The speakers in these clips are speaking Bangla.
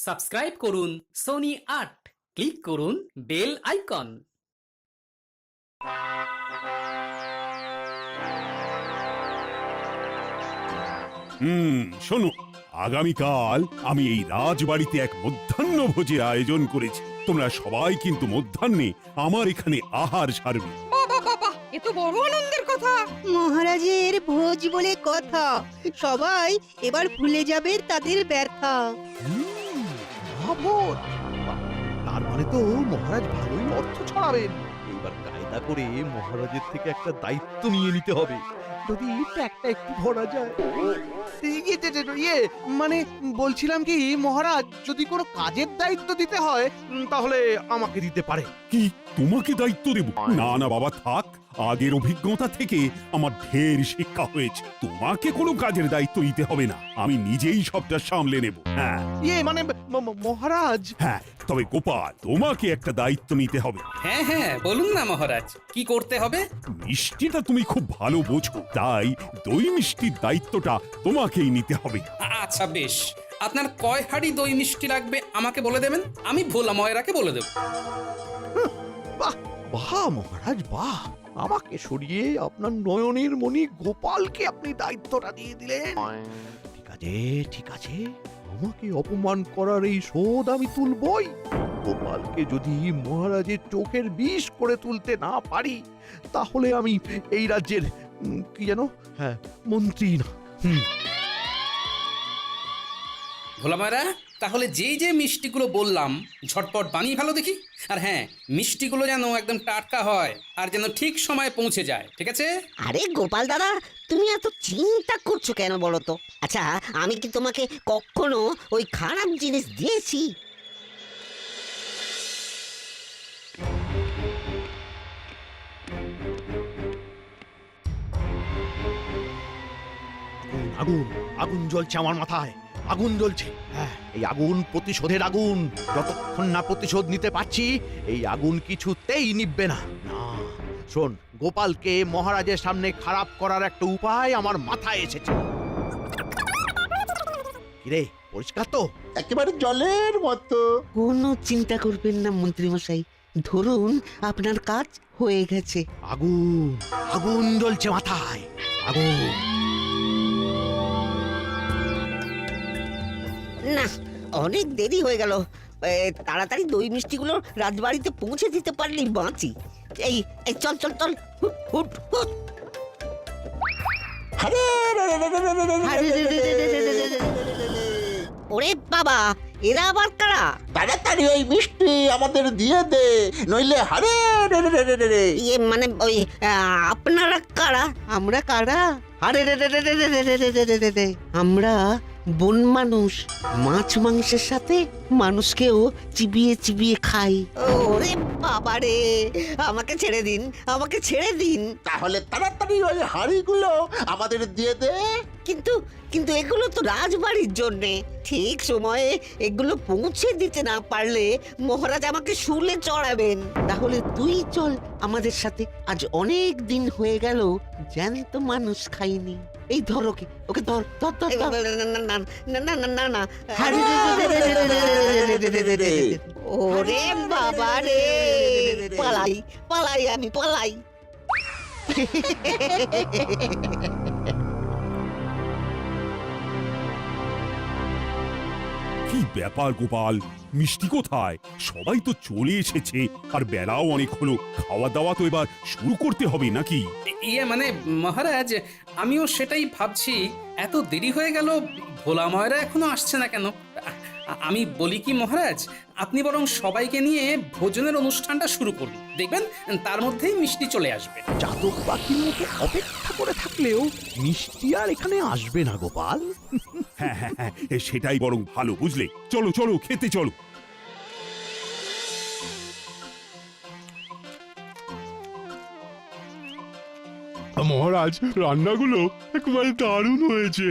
সাবস্ক্রাইব করুন সোনি ৮, ক্লিক করুন বেল আইকন। শোনো, আগামীকাল আমি এই রাজবাড়িতে এক মধ্যাহ্ন ভোজের আয়োজন করেছি। তোমরা সবাই কিন্তু মধ্যাহ্নে আমার এখানে আহার সারবে। বাবা বাবা, এ তো বড় আনন্দের কথা। মহারাজের ভোজ বলে কথা, সবাই এবার ভুলে যাবে তাদের ব্যথা। মহাভোজ! বাহ, তার মানে তো মহারাজ ভালোই অর্থ ছড়াবেন। এবার কায়দা করে মহারাজের থেকে একটা দায়িত্ব নিয়ে নিতে হবে, যদি একটা একটু ধরা যায়। ইয়ে মানে বলছিলাম কি, মহারাজ যদি কোনো কাজের দায়িত্ব দিতে হয় তাহলে আমাকে দিতে পারে। কি তোমাকে দায়িত্ব দেব? না না বাবা, থাক। আগের অভিজ্ঞতা থেকে আমার ঢের শিক্ষা হয়েছে। তোমাকে কোনো কাজের দায়িত্ব নিতে হবে না, আমি নিজেই সবটা সামলে নেব। হ্যাঁ ইয়ে মানে মহারাজ। হ্যাঁ, তবে গোপাল, তোমাকে একটা দায়িত্ব নিতে হবে। হ্যাঁ হ্যাঁ, বলুন না মহারাজ, কি করতে হবে? মিষ্টিটা তুমি খুব ভালো বোঝো, তাই দই মিষ্টির দায়িত্বটা তোমাকেই নিতে হবে। আচ্ছা বেশ, আপনার কয় হাঁড়ি দই মিষ্টি লাগবে আমাকে বলে দেবেন, আমি ভোলা ময়রাকে বলে দেব। বাহ বাহ মহারাজ বাহ, আমাকে সরিয়ে আপনার নয়নের মণি গোপালকে আপনি দায়িত্বটা দিয়ে দিলেন। ঠিক আছে ঠিক আছে, আমাকে অপমান করার এই শোধ আমি তুলবই। গোপালকে যদি মহারাজের চোখের বিষ করে তুলতে না পারি, তাহলে আমি এই রাজ্যের কি যেন, হ্যাঁ, মন্ত্রী না। ভোলা ময়রা, তাহলে যেই যে মিষ্টিগুলো বললাম ঝটপট বানিয়ে ভালো দেখি। আর হ্যাঁ, মিষ্টিগুলো যেন একদম টাটকা হয় আর যেন ঠিক সময়ে পৌঁছে যায়, ঠিক আছে? আরে গোপাল দাদা, তুমি এত চিন্তা করছো কেন বলো তো? আচ্ছা, আমি কি তোমাকে কখনো ওই খারাপ জিনিস দিয়েছি? আগুন আগুন জ্বলছে আমার মাথায়, আগুন জ্বলছে। হ্যাঁ, এই আগুন প্রতিশোধের আগুন। যতক্ষণ না প্রতিশোধ নিতে পারছি, এই আগুন কিছুতেই নিভবে না। না, শোন, গোপালকে মহারাজের সামনে খারাপ করার একটা উপায় আমার মাথায় এসেছে। কিরে, পরিষ্কার তো? একেবারে জলের মতো। কোনো চিন্তা করবেন না মন্ত্রী মশাই, ধরুন আপনার কাজ হয়ে গেছে। আগুন আগুন জ্বলছে মাথায়, আগুন। না, অনেক দেরি হয়ে গেল। তাড়াতাড়ি দই মিষ্টিগুলো রাজবাড়িতে পৌঁছে দিতে পারলেই বাঁচি। এই এই চল চল চল, হুট হুট হুট। আরে রে রে রে রে রে রে রে রে রে রে রে রে রে। ওরে বাবা, এরা আবার কারা? তাড়াতাড়ি ওই মিষ্টি আমাদের দিয়ে দে, নইলে হারে রে রে রে রে রে রে। ইয়ে মানে ওই আপনারা কারা? আমরা কারা? আরে রে রে রে রে রে রে রে রে রে রে রে। আমরা বন মানুষ, মাছ মাংসের সাথে মানুষকেও চিবিয়ে চিবিয়ে খাই। ওরে বাবা রে, আমাকে ছেড়ে দিন, আমাকে ছেড়ে দিন। তাহলে তাড়াতাড়ি ওই হাঁড়িগুলো আমাদের দিয়ে দে। কিন্তু কিন্তু এগুলো তো রাজবাড়ির জন্যে, ঠিক সময়ে এগুলো পৌঁছে দিতে না পারলে মহারাজ আমাকে শুলে চড়াবেন। তাহলে তুই চল আমাদের সাথে, আজ অনেক দিন হয়ে গেল জ্যান্ত মানুষ খাইনি। এই ধর ওকে, ওকে ধর ধর ধর ধর। না না না না না না। ওরে বাবা রে, পালাই পালাই আমি পালাই। কি ব্যাপার গোপাল, মিষ্টি কোথায়? সবাই তো চলে এসেছে, আর বেলাও অনেক হলো। খাওয়া দাওয়া তো এবার শুরু করতে হবে নাকি? ইয়ে মানে মহারাজ, আমিও সেটাই ভাবছি, এত দেরি হয়ে গেল, ভোলা ময়রা এখনো আসছে না কেন? আমি বলি কি মহারাজ, আপনি বরং সবাইকে নিয়ে ভোজনের অনুষ্ঠানটা শুরু করুন, দেখবেন তার মধ্যেই মিষ্টি চলে আসবে। চাতক পাখির মতো অপেক্ষা করে থাকলেও মিষ্টি আর এখানে আসবে না গোপাল। হ্যাঁ হ্যাঁ হ্যাঁ, সেটাই বরং ভালো, বুঝলে? চলো চলো, খেতে চলো। মহারাজ, রান্নাগুলো একেবারে দারুণ হয়েছে।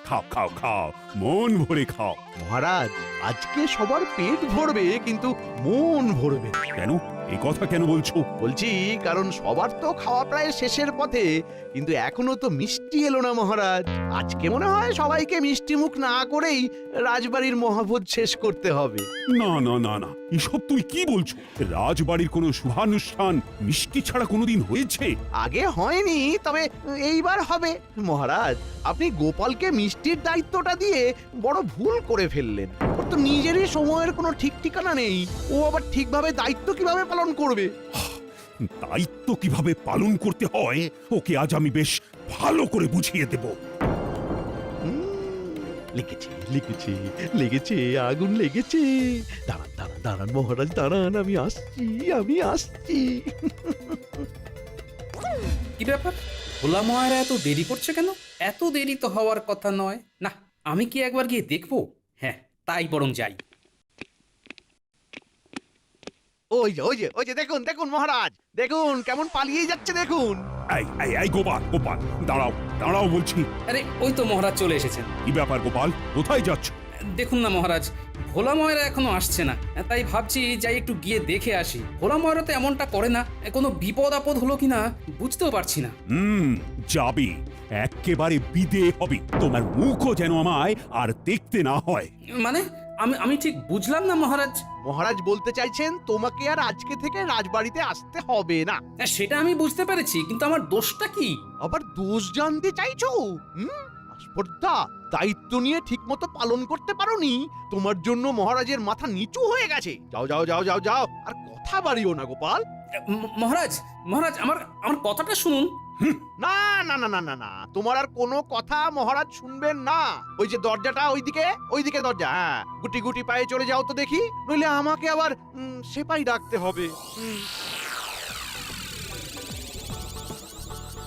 খাও খাও খাও, মন ভরে খাও। মহারাজ, আজকে সবার পেট ভরবে কিন্তু মন ভরবে না। কেন? এই কথা কেন বলছো? বলছি কারণ সবার তো খাওয়া প্রায় শেষের পথে, কিন্তু এখনো তো মিষ্টি এলো না মহারাজ। আজকে মনে হয় সবাইকে মিষ্টি মুখ না করেই রাজবাড়ির মহাভোজ শেষ করতে হবে। না না না না, এসব তুমি কি বলছো? রাজবাড়ির কোনো শুভানুষ্ঠান মিষ্টি ছাড়া কোনোদিন হয়েছে? আগে হয়নি, তবে এইবার হবে। মহারাজ, আপনি গোপালকে মিষ্টির দায়িত্বটা দিয়ে বড় ভুল করে ফেললেন। ওর তো নিজেরই সময়ের কোনো ঠিক ঠিকানা নেই, ও আবার ঠিকভাবে দায়িত্ব কিভাবে পালন করবে? দায়িত্ব কিভাবে পালন করতে হয় ওকে আজ আমি বেশ ভালো করে বুঝিয়ে দেব। লেগেছে লেগেছে লেগেছে, আগুন লেগেছে। দাঁড়ান দাঁড়ান দাঁড়ান মহারাজ, দাঁড়ান, আমি আসছি। কি ব্যাপার, ভোলা ময়রা এত দেরি করছে কেন? এত দেরি তো হওয়ার কথা নয়। না, আমি কি একবার গিয়ে দেখবো? হ্যাঁ, তাই বরং যাই। ওই যে দেখুন দেখুন মহারাজ, দেখুন কেমন পালিয়ে যাচ্ছে দেখুন। এই গোপাল, গোপাল দাঁড়াও, দাঁড়াও বলছি। আরে ওই তো মহারাজ চলে এসেছেন। কি ব্যাপার গোপাল, কোথায় যাচ্ছ? দেখুন না মহারাজ, ভোলা ময়রা এখনো আসছে না, তাই ভাবছি যাই একটু গিয়ে দেখে আসি। ভোলা ময়রা তো এমনটা করে না, কোনো বিপদ আপদ হলো কিনা বুঝতেও পারছি না। যাবে, একেবারে বিদে হবে। তোমার মুখও যেন আমায় আর দেখতে না হয়। মানে আমি ঠিক বুঝলাম না মহারাজ। মহারাজ বলতে চাইছেন তোমাকে আর আজকে থেকে রাজবাড়িতে আসতে হবে না। সেটা আমি বুঝতে পেরেছি, কিন্তু আমার দোষটা কি? আবার দোষ জানতে চাইছো? আস্পর্ধা, দায়িত্ব নিয়ে ঠিকমতো পালন করতে পারোনি, তোমার জন্য মহারাজের মাথা নিচু হয়ে গেছে। যাও যাও যাও যাও যাও, আর কথা বাড়িও না গোপাল। মহারাজ, মহারাজ আমার কথাটা শুনুন। না না না না না না, তোমার আর কোনো কথা মহারাজ শুনবেন না। ওই যে দরজাটা, ওইদিকে দরজা, হ্যাঁ, গুটি গুটি পায়ে চলে যাও তো দেখি, নইলে আমাকে আবার সেপাই ডাকতে হবে।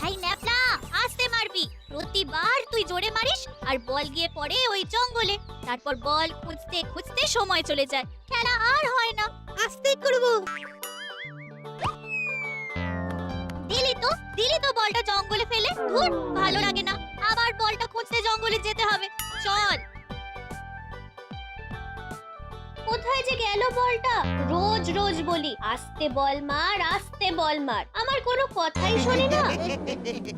এই ন্যাপলা, আস্তে মারবি। প্রতিবার তুই জোরে মারিস আর বল গিয়ে পড়ে ওই জঙ্গলে। তারপর বল খুঁজতে খুঁজতে সময় চলে যায়, খেলা আর হয় না। আস্তে করব। দিলি তো বলটা জঙ্গলে ফেলে। ধুর, ভালো লাগে না, আবার বলটা খুঁজতে জঙ্গলে যেতে হবে। চল। কোথায় যে গেল বলটা? রোজ রোজ বলি আস্তে বল মার, আস্তে বল মার, আমার কোনো কথাই শোনে না।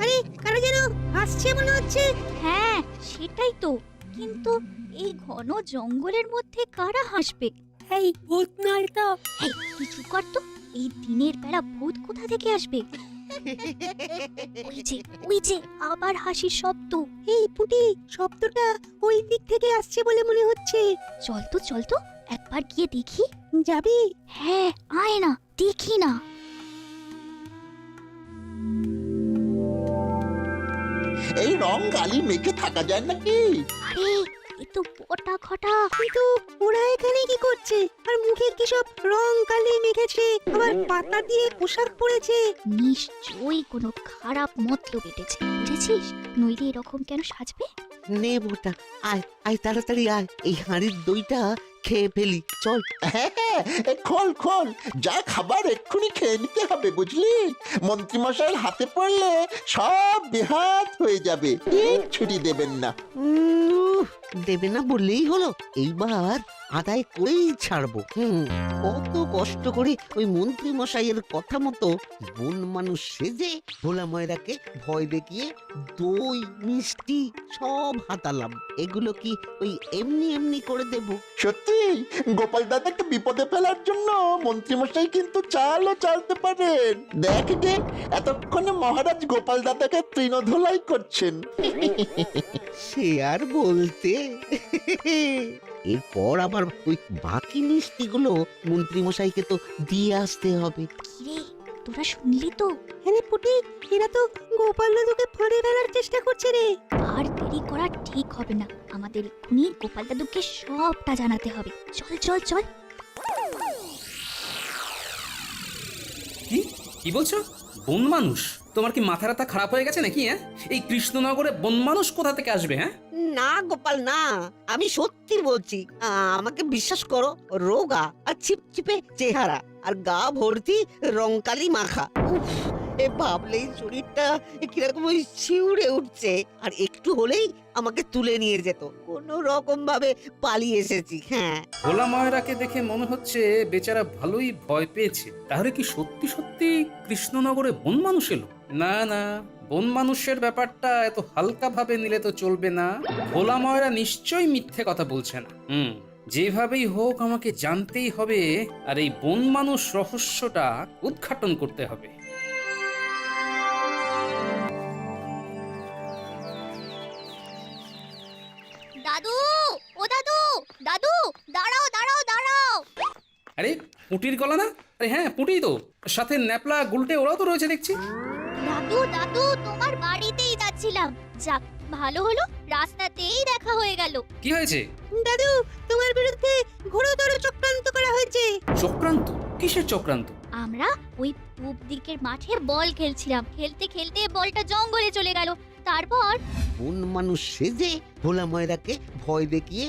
আরে কারা যেন আসছে মনে হচ্ছে। হ্যাঁ, সেটাই তো, কিন্তু এই ঘন জঙ্গলের মধ্যে কারা হাসবে? এই ভূত নয় তো? এই কিছু কর তো, এই দিনের বেলা ভূত কোথা থেকে আসবে? ওই যে আবার হাসির শব্দ। এই পুটি, শব্দটা ওই দিক থেকে আসছে বলে মনে হচ্ছে। চল তো একবার গিয়ে দেখি। যাবি? হ্যাঁ, আয় না, দেখি না। এই রং গালি মেখে থাকা যায় নাকি? আরে এ তো বটা ঘটা। কিন্তু ওরা এখানে কি করছে? আর মুখে কি সব রং কালি মেখেছে, আবার পাতা দিয়ে পোশাক পরেছে। নিশ্চয়ই কোনো খারাপ মতলব এটেছে, বুঝেছিস? নইলে এরকম কেন সাজবে? নে মোটা, আয় আয় তাড়াতাড়ি আয়, এই হাঁড়ির দইটা খেয়ে ফেলি, চল। হ্যাঁ হ্যাঁ, খোল খোল, যা খাবার এক্ষুনি খেয়ে নিতে হবে, বুঝলি? মন্ত্রীমশাইয়ের হাতে পড়লে সব বেহাত হয়ে যাবে, ছুটি দেবেন না। দেবে না বললেই হলো, এইবার আদায় করেই ছাড়বো। কত কষ্ট করে ওই মন্ত্রী মশাইয়ের কথা মতো বন মানুষ সেজে ভোলা ময়রাকে ভয় দেখিয়ে দই মিষ্টি সব হাতালাম। এগুলো কি ওই এমনি এমনি করে দেব? সত্যি গোপাল দাদাকে বিপদে ফেলার জন্য মন্ত্রীমশাই কিন্তু চালও চালতে পারেন। দেখ যে এতক্ষণে মহারাজ গোপাল দাদাকে তৃণধোলাই করছেন। সে আর বলতে। এরপর আবার ওই বাকি মিষ্টিগুলো মন্ত্রী মশাইকে তো দিয়ে আসতে হবে। কিরে, তোরা শুনলি তো? হ্যাঁ পুটি, এরা তো গোপাল দাদুকে ফাঁড়ে ফেলার চেষ্টা করছে রে। আর দেরি করা ঠিক হবে না, আমাদের এক্ষুনি গোপাল দাদুকে সবটা জানাতে হবে। চল চল চল। কি বলছো? বন মানুষ? তোমার কি মাথা রাতা খারাপ হয়ে গেছে নাকি? হ্যাঁ, এই কৃষ্ণনগরে বন মানুষ কোথা থেকে আসবে? হ্যাঁ না গোপাল না, আমি সত্যি বলছি। আমাকে বিশ্বাস করো, রোগা আর ছিপছিপে চেহারা আর গা ভর্তি রংকালি মাখা। উফ, ভাবলেই শরীরটা কিরকম ওই শিউরে উঠছে। আর একটু হলেই আমাকে তুলে নিয়ে যেত, কোনো রকম ভাবে পালিয়ে এসেছি। হ্যাঁ, ভোলা ময়রাকে দেখে মনে হচ্ছে বেচারা ভালোই ভয় পেয়েছে। তাহলে কি সত্যি সত্যি কৃষ্ণনগরে বন মানুষ এলো? না না, বন মানুষের ব্যাপারটা এত হালকা ভাবে নিলে তো চলবে না। ভোলা ময়রা নিশ্চয়ই মিথ্যে কথা বলছে না। যেভাবেই হোক আমাকে জানতেই হবে, আর এই বন মানুষ রহস্যটা উদ্ঘাটন করতে হবে। দাদু, ও দাদু, দাদু, দাঁড়াও দাঁড়াও দাঁড়াও। আরে পুঁটির গলা না? আরে হ্যাঁ, পুঁটি তো, সাথে ন্যাপলা গুলটে ওরাও তো রয়েছে দেখছি। দাদু দাদু, তোমার বাড়িতেই যাচ্ছিলাম। যাক, ভালো হলো, রাস্তাতেই দেখা হয়ে গেল। কি হয়েছে? দাদু, তোমার বিরুদ্ধে ঘোরতর চক্রান্ত করা হয়েছে। চক্রান্ত? কিসের চক্রান্ত? আমরা ওই পূব দিকের মাঠে বল খেলছিলাম, খেলতে খেলতে বলটা জঙ্গলে চলে গেল। তারপর কোন মানুষ সেজে ভোলা ময়রাকে ভয় দেখিয়ে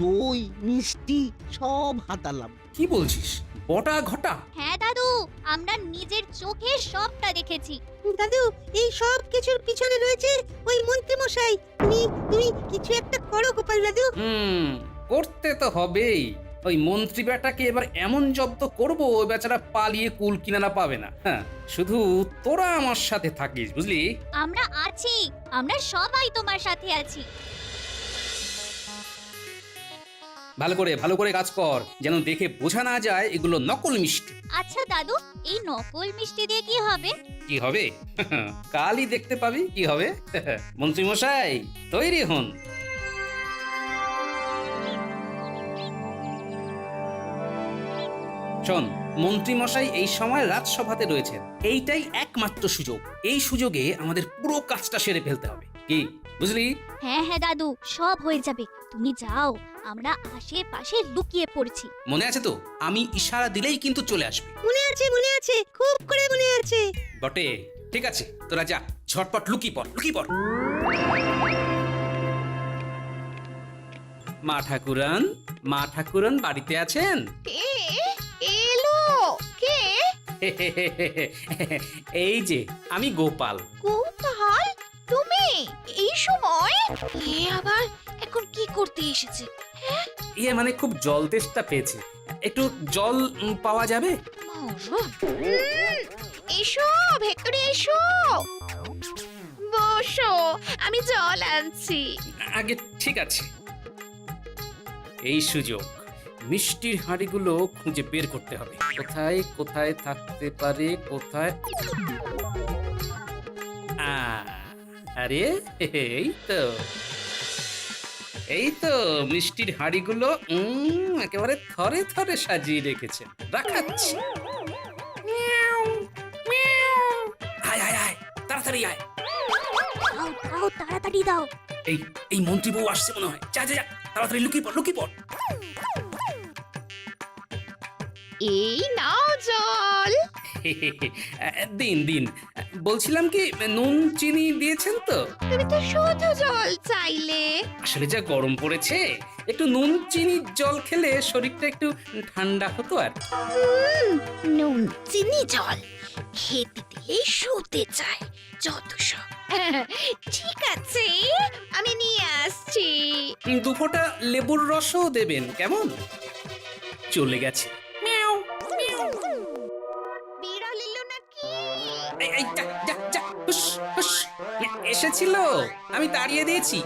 দই মিষ্টি সব হাতালাম। কি বলছিস? বটা ঘটা? হ্যাঁ দাদু, আমরা নিজের চোখে সবটা দেখেছি। দাদু, এই সব কিছুর পিছনে রয়েছে ওই মন্ত্রী মশাই। তুমি কিছু একটা করো গোপাল দাদু। করতে তো হবেই। ওই মন্ত্রী বেটাকে এবার এমন জব্দ করবো, ওই বেচারা পালিয়ে কুল কিনারা পাবে না। হ্যাঁ, শুধু তোরা আমার সাথে থাকিস, বুঝলি? আমরা আছি, আমরা সবাই তোমার সাথে আছি। ভালো করে কাজ কর, যেন দেখে বোঝা না যায় এগুলো নকল মিষ্টি। আচ্ছা দাদু, এই নকল মিষ্টি দিয়ে কি হবে? কি হবে? কালই দেখতে পাবি কি হবে। মন্ত্রী মশাই, তৈরি হন। শোন, মন্ত্রী মশাই এই সময় রাজসভাতে রয়েছেন। এইটাই একমাত্র সুযোগ। এই সুযোগে আমাদের পুরো কাজটা সেরে ফেলতে হবে। কি বুঝলি? হ্যাঁ হ্যাঁ দাদু, সব হয়ে যাবে। তুমি যাও, আমরা আশেপাশে লুকিয়ে পড়ছি। মনে আছে তো? আমি ইশারা দিলেই কিন্তু চলে আসবে। মনে আছে, খুব করে মনে আছে। বটে, ঠিক আছে, তোরা যা, ঝটপট লুকিয়ে পড়। মা ঠাকুরন বাড়িতে আছেন? এলো কে? এই যে আমি গোপাল। গোপাল, তুমি এই সময়? এ আবার এখন কি করতে এসেছে? মানে খুব জল তেষ্টা পেয়েছে, একটু জল পাওয়া যাবে? এসো ভেতরে এসো, বসো, আমি জল আনছি। আগে ঠিক আছে। এই সুযোগ, মিষ্টির হাঁড়িগুলো খুঁজে বের করতে হবে। কোথায় কোথায় থাকতে পারে, কোথায়? আরে এই তো মিষ্টির হাঁড়িগুলো একেবারে থরে থরে সাজিয়ে রেখেছে। রাখাচ্ছি। আয়, তাড়াতাড়ি আয়। দাও তাড়াতাড়ি দাও। এই মন্ত্রী বউ আসছে মনে হয়। যা তাড়াতাড়ি লুকিয়ে পড়। এই নাও জল। দিন। বলছিলাম কি, নুন চিনি দিয়েছেন তো? তুমি তো শুধু জল চাইলে। আসলে যা গরম পড়েছে, একটু নুন চিনির জল খেলে শরীরটা একটু ঠান্ডা হতো। আর নুন চিনি জল খেতে দিলে শুতে চায় যত সব। ঠিক আছে, আমি নিয়ে আসছি। দুফোঁটা লেবুর রসও দেবেন, কেমন? চলে গেছে। বিড়াল এলো নাকি? যা, হুস। এসেছিল, আমি তাড়িয়ে দিয়েছি।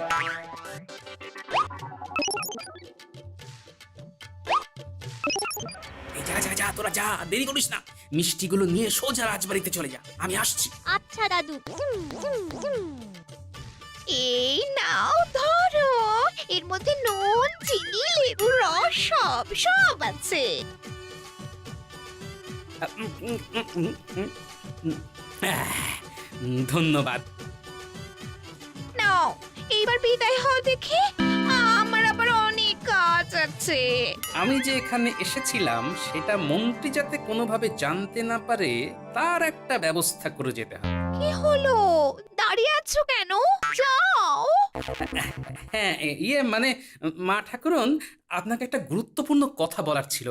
যা, তোরা যা, দেরি করিস না। মিষ্টিগুলো নিয়ে সোজা রাজবাড়িতে চলে যা, আমি আসছি। আচ্ছা দাদু। এই নাও ধরো, এর মধ্যে নুন চিনি লেবুর রস সব আছে। ধন্যবাদ। নাও, এইবার বিদায় হও দেখি, আমার আবার অনেক কাজ আছে। আমি যে এখানে এসেছিলাম সেটা মন্ত্রী যাতে কোনোভাবে জানতে না পারে, তার একটা ব্যবস্থা করে যেতে হবে। কি হলো, দাঁড়িয়ে আছো কেন? যাও। হ্যাঁ ইয়ে মানে মা ঠাকুরন, আপনাকে একটা গুরুত্বপূর্ণ কথা বলার ছিল,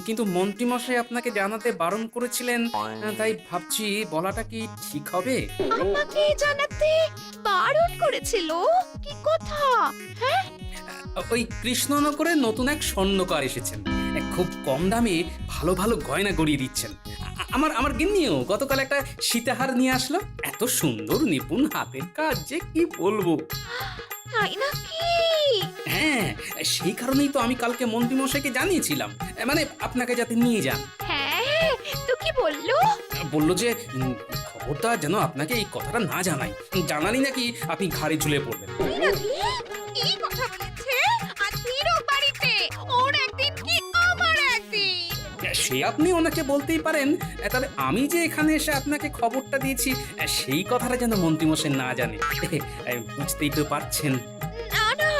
কিন্তু মন্ত্রীমশাই আপনাকে জানাতে বারণ করেছিলেন, তাই ভাবছি বলাটা কি ঠিক হবে? আমাকে জানাতে বারণ করেছিল কি কথা? ওই কৃষ্ণনগরে নতুন এক স্বর্ণকার এসেছেন, খুব কম দামে ভালো ভালো গয়না গড়িয়ে দিচ্ছেন। আমার গিন্নিও গতকাল একটা সীতাহার নিয়ে আসলো, এত সুন্দর নিপুণ হাতের কাজ যে কি বলবো। তাই নাকি? হ্যাঁ, সেই কারণেই তো আমি কালকে মন্ত্রীমশাইকে জানিয়েছিলাম, মানে আপনাকে যাতে নিয়ে যান। হ্যাঁ, তো কি বললো? বললো যে খবরদার যেন আপনাকে এই কথাটা না জানাই, জানালি নাকি আপনি ঘাড়ে ঝুলে পড়বেন। তাই নাকি? কি কথা বলেছে? আজকেরও বাড়িতে ওর একদিন কি আমার একদিন? সে আপনি ওনাকে বলতেই পারেন, তবে আমি যে এখানে এসে আপনাকে খবরটা দিয়েছি সেই কথাটা যেন মন্ত্রীমশাই না জানে। বুঝতেই তো পারছেন। না না,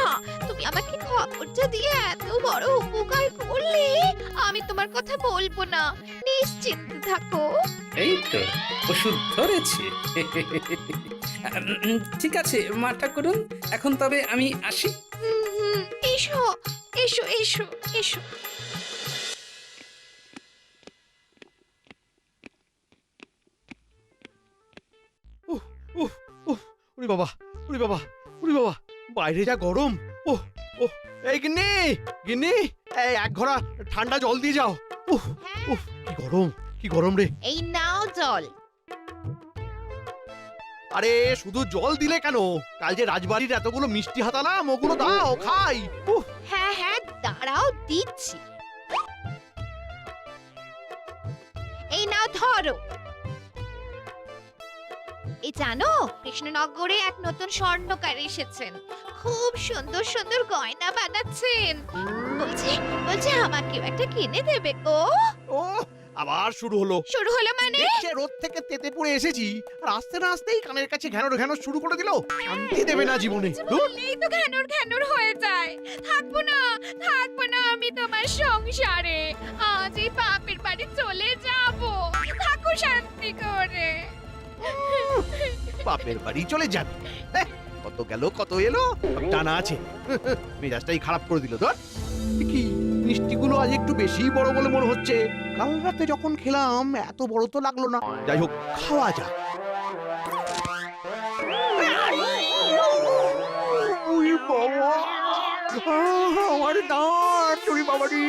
তুমি আমাকে খবরটা দিয়ে এত বড় উপকার করলে আমি তোমার কথা বলবো না, নিশ্চিন্ত থাকো। এই তো ওষুধ ধরেছে। ঠিক আছে মা ঠাকুরন, এখন তবে আমি আসি। এসো এসো এসো এসো। উরি বাবা, উরি বাবা, উরি বাবা, বাইরে যা গরম। ওহ ওহ, এই গিন্নি, গিন্নি, এই এক ঘোড়া ঠান্ডা জল দিয়ে যাও। উফ উফ, কি গরম, কি গরম রে। এই নাও জল। আরে শুধু জল দিলে কেন? কাল যে রাজবাড়ির এতগুলো মিষ্টি হাতালাম, ওগুলো দাও খাই। উফ, হ্যাঁ হ্যাঁ, দাঁড়াও দিচ্ছি। এই নাও ধরো। এই জানো, কৃষ্ণনগরে এক নতুন স্বর্ণকার এসেছেন, খুব সুন্দর সুন্দর গয়না বানাচ্ছেন। বলছি বলছি আমাকেও একটা কিনে দেবে গো? ও আবার শুরু হলো। শুরু হলো মানে? দেখছে রোদ থেকে তেতে পড়ে এসেছি, আর আসতে না আসতেই কানের কাছে ঘ্যানোর ঘ্যানোর শুরু করে দিল। শান্তি দেবে না জীবনে। ধুর। বললেই তো ঘ্যানোর ঘ্যানোর হয়ে যায়। থাকবো না আমি তোমার সংসারে। আজ এই বাপের বাড়ি চলে যাব। থাকো শান্তি করে। বাপের বাড়ি চলে যাবে? এহ, কত গেল কত এলো, সব টানা আছে। মেজাজটাই খারাপ করে দিল। ধর, কি মিষ্টিগুলো আজ একটু বেশি বড় বলে মনে হচ্ছে। কাল রাতে যখন খেলাম এত বড় তো লাগলো না। যাই হোক, খাওয়া যাক। উই বাবা, আমার দাঁত, উই বাবারি।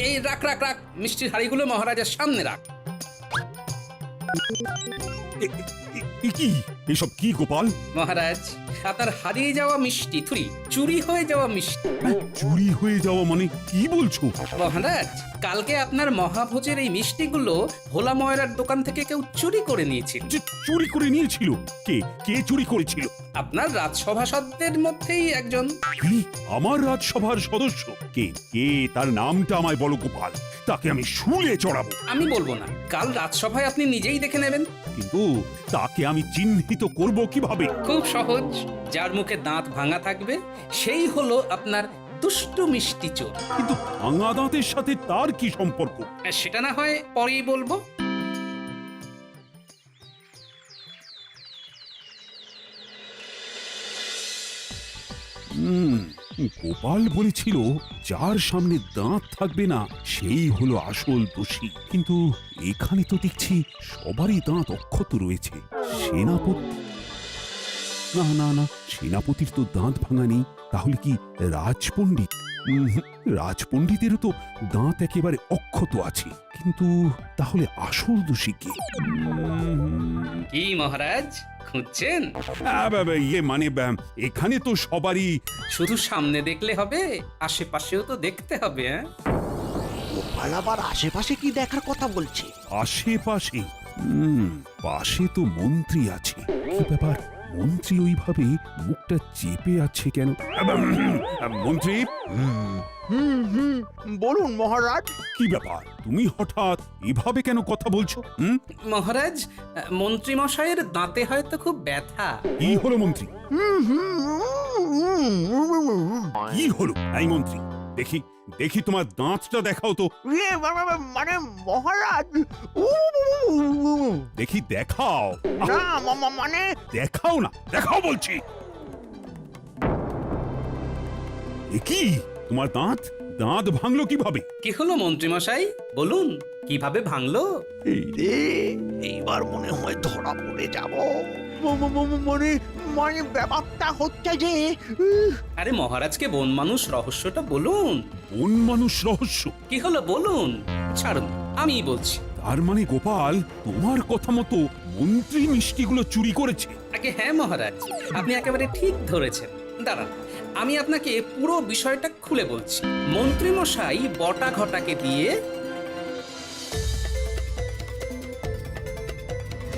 এই রাখ রাখ রাখ, মিষ্টির হাড়িগুলো মহারাজের সামনে রাখ। কি এসব কি গোপাল? মহারাজ, আপনার হারিয়ে যাওয়া মিষ্টি, চুরি হয়ে যাওয়া মিষ্টি। চুরি হয়ে যাওয়া মানে কি বলছো? মহারাজ, কালকে আপনার মহাভোজের এই মিষ্টিগুলো ভোলা ময়রার দোকান থেকে কেউ চুরি করে নিয়েছিল। চুরি করে নিয়েছিল? কে কে চুরি করেছিল? আপনার রাজসভাসদের মধ্যেই একজন। কি? আমার রাজসভার সদস্য? কে কে তার নামটা আমায় বলো গোপাল, তাকে আমি শুলে চড়াবো। আমি বলবো না, কাল রাজসভায় আপনি নিজেই দেখে নেবেন। কিন্তু তাকে আমি চিহ্নিত করব কিভাবে? খুব সহজ, যার মুখে দাঁত ভাঙা থাকবে সেই হলো আপনার দুষ্টু মিষ্টি চোর। কিন্তু ভাঙা দাঁতের সাথে তার কি সম্পর্ক? সেটা না হয় পরেই বলবো। গোপাল বলেছিল যার সামনে দাঁত থাকবে না সেই হলো আসল দোষী, কিন্তু এখানে তো দেখছি সবারই দাঁত অক্ষত রয়েছে। সেনাপতি? না না না, সেনাপতির তো দাঁত ভাঙা নেই। তাহলে কি রাজপণ্ডিত? রাজপণ্ডিতেরও তো দাঁত একেবারে অক্ষত আছে, কিন্তু তাহলে আসল দোষী কে? কি মহারাজ, খুঁজছেন? ইয়ে মানে এখানে তো সবারই। শুধু সামনে দেখলে হবে, আশেপাশেও তো দেখতে হবে। গোপাল আবার আশেপাশে কি দেখার কথা বলছে? আশেপাশে? পাশে তো মন্ত্রী আছে। কি ব্যাপার, মন্ত্রী ওইভাবে মুখটা চেপে আছে কেন? মন্ত্রী? বলুন মহারাজ। কি ব্যাপার, তুমি হঠাৎ এভাবে কেন কথা বলছো? মহারাজ, মন্ত্রী মশাইয়ের দাঁতে হয়তো খুব ব্যথা। কি হলো মন্ত্রী? কি হলো? এই মন্ত্রী, দেখি দেখি তোমার দাঁতটা দেখাও তো। মানে মহারাজ, উ, দেখি দেখাও। না মানে দেখাও না, দেখাও বলছি। এ কি তোমার দাঁত দাঁত ভাঙলো কিভাবে? কি হলো মন্ত্রীমশাই, বলুন কিভাবে ভাঙলো? এই রে, এইবার মনে হয় ধরা পড়ে যাব। মানে মানে ব্যাপারটা হচ্ছে যে আরে মহারাজকে বন মানুষ রহস্যটা বলুন। কোন মানুষ রহস্য? কি হলো বলুন। ছাড়ুন, আমিই বলছি। তার মানে গোপাল তোমার কথা মতো মন্ত্রী মিষ্টিগুলো চুরি করেছে? আগে হ্যাঁ মহারাজ, আপনি একেবারে ঠিক ধরেছেন। দাঁড়ান, আমি আপনাকে পুরো বিষয়টা খুলে বলছি। মন্ত্রীমশাই বটা ঘটাকে দিয়ে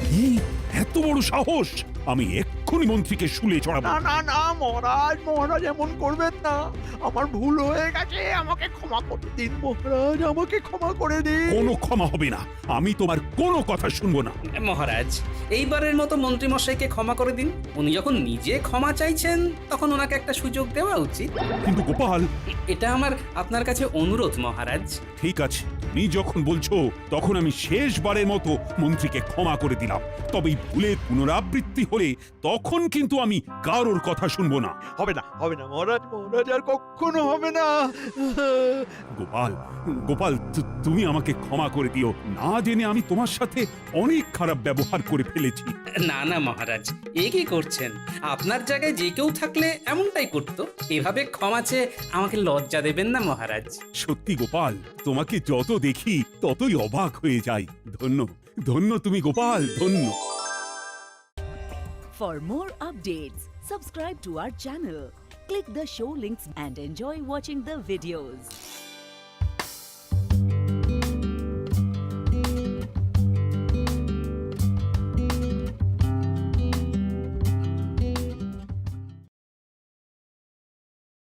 কি এত বড় সাহস! আমি এক্ষুনি মন্ত্রীকে শুলে চড়াবো। না মহারাজ, মহারাজ এমন করবেন না। আমার ভুল হয়ে গেছে, আমাকে ক্ষমা করে দিন মহারাজ, আমাকে ক্ষমা করে দিন। কোনো ক্ষমা হবে না, আমি তোমার কোনো কথা শুনবো না। মহারাজ, এইবারের মতো মন্ত্রীমশাইকে ক্ষমা করে দিন। উনি যখন নিজে ক্ষমা চাইছেন তখন ওনাকে একটা সুযোগ দেওয়া উচিত। কিন্তু গোপাল, এটা আমার আপনার কাছে অনুরোধ মহারাজ। ঠিক আছে, তুমি যখন বলছো তখন আমি শেষবারের মতো মন্ত্রীকে ক্ষমা করে দিলাম। তবে এই ভুলের পুনরাবৃত্তি হলে তখন কিন্তু আমি কারোর কথা শুনবো না। হবে না মহারাজ, মহারাজ আর কখনো হবে না। গোপাল, গোপাল, তুমি আমাকে ক্ষমা করে দিও। না জেনে আমি তোমার সাথে অনেক খারাপ ব্যবহার করে ফেলেছি। না না মহারাজ, এ কি করছেন? আপনার জায়গায় যে কেউ থাকলে এমনটাই করতো। এভাবে ক্ষমা চেয়ে আমাকে লজ্জা দেবেন না মহারাজ। সত্যি গোপাল, তোমাকে যত দেখি ততই অবাক হয়ে যাই। ধন্য ধন্য তুমি গোপাল, ধন্য। For more updates, subscribe to our channel, click the show links and enjoy watching the videos.